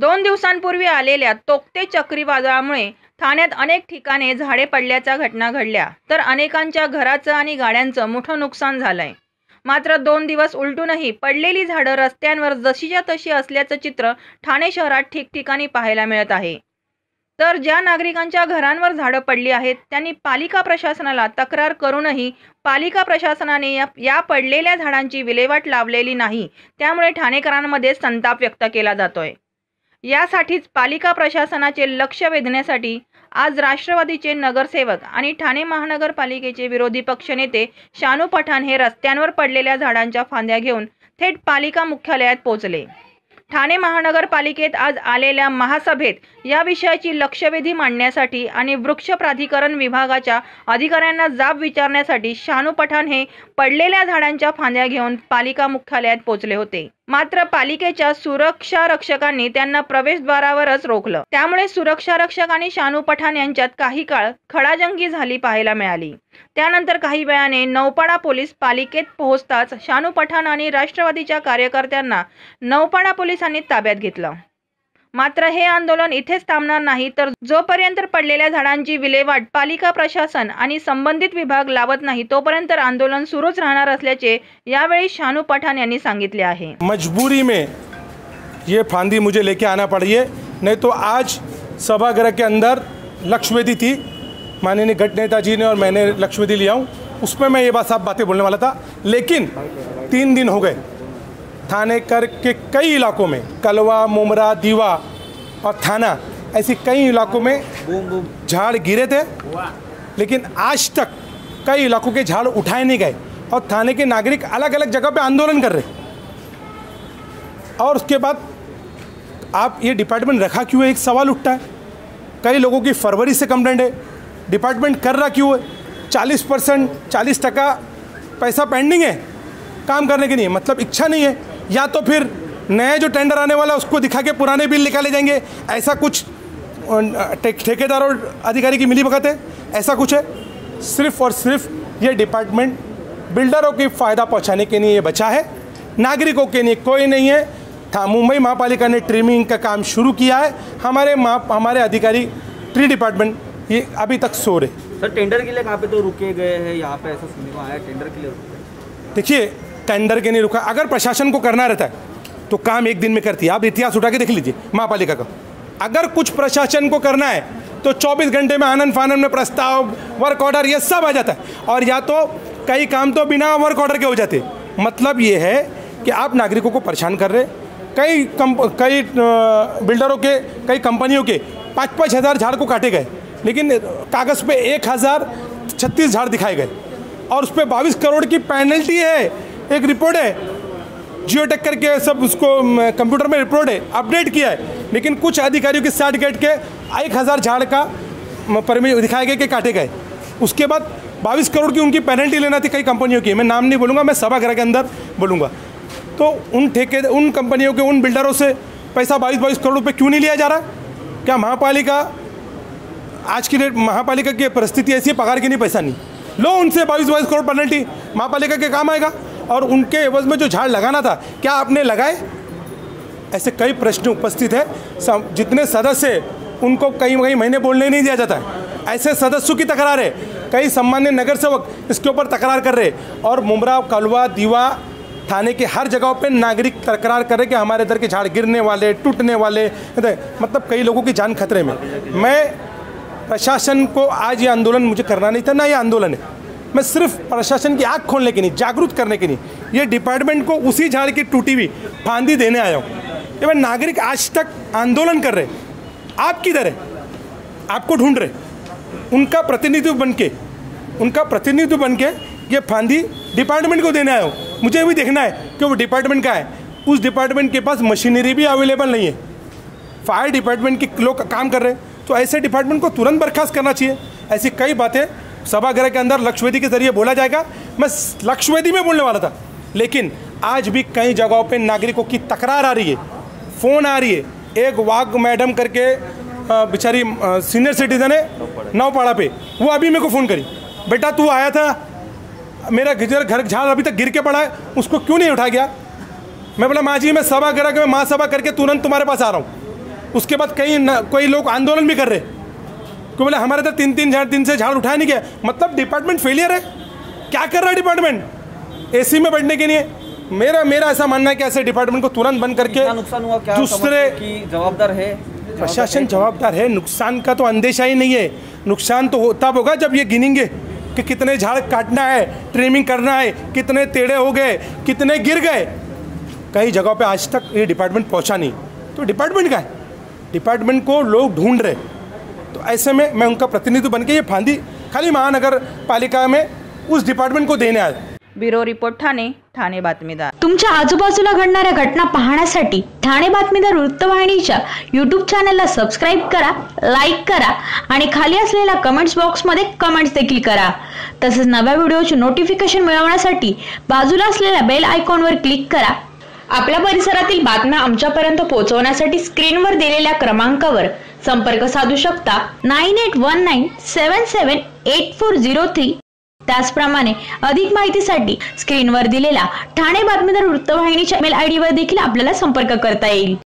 2 दिवसांपूर्वी आलेल्या तोक्ते चक्रीवादळामुळे ठाण्यात अनेक ठिकाणी झाडे पडल्याच्या घटना घडल्या, तर अनेकांच्या घराचं आणि गाड्यांचं मोठं नुकसान झालंय। मात्र 2 दिवस उलटूनही पडलेली झाडं रस्त्यांवर जशीच्या तशी असल्याचं चित्र ठाणे शहरात ठिकठिकाणी पाहायला मिळत आहे। तर ज्या नागरिकांच्या घरांवर झाडं पडली आहेत त्यांनी पालिका प्रशासनाला तक्रार करूनही पालिका प्रशासनाने या पडलेल्या झाडांची विल्हेवाट लावलेली नाही, त्यामुळे ठाणेकरांमध्ये संताप व्यक्त केला जातोय। यासाठीच पालिका प्रशासनाचे लक्ष वेधण्यासाठी आज राष्ट्रवादीचे नगरसेवक आणि ठाणे महानगरपालिकेचे विरोधी पक्षनेते शानू पठाण हे रस्त्यांवर पडलेल्या झाडांच्या फांद्या घेऊन थेट पालिका मुख्यालयात पोहोचले। ठाणे महानगरपालिकेत आज आलेल्या महासभेत या विषयाची लक्षवेधी मांडण्यासाठी आणि वृक्ष प्राधिकरण विभागाच्या अधिकाऱ्यांना जाब विचारण्यासाठी शानू पठाण हे पडलेल्या झाडांच्या फांद्या घेऊन पालिका मुख्यालयात पोहोचले होते। मात्र पालिकेच्या सुरक्षा रक्षकांनी त्यांना प्रवेशद्वारावरच रोखलं, त्यामुळे सुरक्षा रक्षक आणि शानू पठाण यांच्यात काही काळ खडाजंगी झाली पाहायला मिळाली। त्यानंतर काही वेळाने नौपाडा पोलीस पालिकेत पोहोचताच शानू पठाण आणि राष्ट्रवादीच्या कार्यकर्त्यांना नौपाडा पोलिसांनी ताब्यात घेतलं। मात्र हे आंदोलन इथेच थांबणार नाही, तर जोपर्यंत पडलेल्या झाडांची विल्हेवाट पालिका प्रशासन आणि संबंधित विभाग लावत नाही तोपर्यंत आंदोलन सुरूच राहणार असल्याचे यावेळी शानू पठाण यांनी सांगितले आहे। मजबूरी में ये फांदी मुझे लेके आना पड़ी है, नहीं तो आज सभागृह के अंदर लक्ष्यवेधी थी, माननीय गट नेता जी ने और मैंने लक्ष्यवेधी लिया हूँ, उसमें मैं ये सब बातें बोलने वाला था। लेकिन 3 दिन हो गए थानेकर के कई इलाकों में, कलवा, मुमरा, दीवा और थाना, ऐसे कई इलाकों में झाड़ गिरे थे, लेकिन आज तक कई इलाकों के झाड़ उठाए नहीं गए और थाने के नागरिक अलग अलग जगह पे आंदोलन कर रहे। और उसके बाद आप ये डिपार्टमेंट रखा क्यों है, एक सवाल उठता है। कई लोगों की फरवरी से कंप्लेंट है, डिपार्टमेंट कर रहा क्यों है? 40% पैसा पेंडिंग है काम करने के लिए, मतलब इच्छा नहीं है, या तो फिर नया जो टेंडर आने वाला है उसको दिखा के पुराने बिल निकाले जाएंगे, ऐसा कुछ ठेकेदार और अधिकारी की मिलीभगत है, ऐसा कुछ है। सिर्फ और सिर्फ ये डिपार्टमेंट बिल्डरों की फ़ायदा पहुंचाने के लिए ये बचा है, नागरिकों के लिए कोई नहीं है। मुंबई महापालिका ने ट्रिमिंग का काम शुरू किया है, हमारे अधिकारी ट्री डिपार्टमेंट ये अभी तक सो रहे। सर टेंडर के लिए कहाँ पे तो रुके गए हैं, यहाँ पे ऐसा सुनने को आया टेंडर के लिए रुके। देखिए टेंडर के नहीं रुका, अगर प्रशासन को करना रहता है तो काम 1 दिन में करती है। आप इतिहास उठा के देख लीजिए महापालिका का, अगर कुछ प्रशासन को करना है तो 24 घंटे में आनंद फानन में प्रस्ताव, वर्क ऑर्डर ये सब आ जाता है, और या तो कई काम तो बिना वर्क ऑर्डर के हो जाते। मतलब ये है कि आप नागरिकों को परेशान कर रहे। कई बिल्डरों के, कई कंपनियों के 5-5 हज़ार झाड़ को काटे गए, लेकिन कागज़ पे 1036 झाड़ दिखाए गए, और उस पर 22 करोड़ की पेनल्टी है। एक रिपोर्ट है जियोटेक करके, सब उसको कंप्यूटर में रिपोर्ट है, अपडेट किया है, लेकिन कुछ अधिकारियों के सर्टिफिकेट के 1000 झाड़ का परमिट दिखाए गए कि काटे गए। उसके बाद 22 करोड़ की उनकी पेनल्टी लेना थी कई कंपनियों की, मैं नाम नहीं बोलूँगा, मैं सभागृह के अंदर बोलूँगा। तो उन कंपनियों के, उन बिल्डरों से पैसा 22 करोड़ रुपये क्यों नहीं लिया जा रहा? क्या महापालिका आज की डेट, महापालिका की परिस्थिति ऐसी है, पगार के नहीं पैसा नहीं, लो उनसे 22 करोड़ पेनल्टी, महापालिका के काम आएगा। और उनके एवज में जो झाड़ लगाना था क्या आपने लगाए? ऐसे कई प्रश्न उपस्थित है। जितने सदस्य उनको कई महीने बोलने नहीं दिया जाता है, ऐसे सदस्यों की तकरार है। कई सम्मान्य नगर सेवक इसके ऊपर तकरार कर रहे, और मुमरा, कलवा, दीवा, थाने के हर जगहों पे नागरिक तकरार कर रहे कि हमारे इधर के झाड़ गिरने वाले, टूटने वाले, मतलब कई लोगों की जान खतरे में। मैं प्रशासन को आज ये आंदोलन मुझे करना नहीं था, ना ये आंदोलन है, मैं सिर्फ प्रशासन की आँख खोलने के लिए, जागरूक करने के लिए ये डिपार्टमेंट को उसी झाड़ की टूटी हुई फांदी देने आया हूँ। ये नागरिक आज तक आंदोलन कर रहे, आप किधर है? आपको ढूंढ रहे, उनका प्रतिनिधित्व बन के ये फांदी डिपार्टमेंट को देने आया हूँ। मुझे भी देखना है कि वो डिपार्टमेंट का है, उस डिपार्टमेंट के पास मशीनरी भी अवेलेबल नहीं है, फायर डिपार्टमेंट के लोग काम कर रहे हैं, तो ऐसे डिपार्टमेंट को तुरंत बर्खास्त करना चाहिए। ऐसी कई बातें सभागृह के अंदर लक्ष्यवेधी के जरिए बोला जाएगा, मैं लक्ष्यवेधी में बोलने वाला था, लेकिन आज भी कई जगहों पे नागरिकों की तकरार आ रही है, फ़ोन आ रही है। एक वाघ मैडम करके बेचारी सीनियर सिटीजन है नौपाड़ा पे, वो अभी मेरे को फ़ोन करी, बेटा तू आया था, मेरा घर झाड़ अभी तक गिर के पड़ा है, उसको क्यों नहीं उठा गया? मैं बोला माँ जी मैं सभागृह में महासभा करके तुरंत तुम्हारे पास आ रहा हूँ। उसके बाद कोई लोग आंदोलन भी कर रहे, क्यों बोले हमारे तो 3 दिन से झाड़ उठाया नहीं गया, मतलब डिपार्टमेंट फेलियर है। क्या कर रहा है डिपार्टमेंट एसी में बैठने के लिए? मेरा ऐसा मानना है कि ऐसे डिपार्टमेंट को तुरंत बंद करके नुकसान हुआ, क्या दूसरे की जवाबदार है? प्रशासन जवाबदार है। नुकसान का तो अंदेशा ही नहीं है। नुकसान तो तब होगा जब ये गिनेंगे कि कितने झाड़ काटना है, ट्रिमिंग करना है, कितने टेढ़े हो गए, कितने गिर गए। कई जगहों पे आज तक ये डिपार्टमेंट पहुंचा नहीं, तो डिपार्टमेंट का है, डिपार्टमेंट को लोग ढूंढ रहे। तो ऐसे में मैं उनका प्रतिनिधि बन के ये फांदी खाली महानगर पालिका में उस डिपार्टमेंट को देने आया। Bureau report Thane Batmidar. तुमच्या आजूबाजूला घडणाऱ्या घटना पाहण्यासाठी ठाणे बातमीदार वृत्तवाहिनीच्या YouTube चॅनलला सबस्क्राईब करा, लाईक करा आणि खाली असलेल्या कमेंट्स बॉक्समध्ये कमेंट्स देखील करा। तसेच नव्या व्हिडिओचे नोटिफिकेशन मिळवण्यासाठी बाजूला असलेल्या बेल आयकॉनवर क्लिक करा। आपल्या परिसरातील बातम्या आमच्यापर्यंत पोहोचवण्यासाठी स्क्रीनवर दिलेल्या क्रमांकावर संपर्क साधू शकता 9819778403। त्याचप्रमाणे अधिक माहितीसाठी स्क्रीनवर दिलेला ठाणे बातमीदार वृत्तवाहिनीच्या ईमेल आयडी वर देखील आपल्याला संपर्क करता येईल।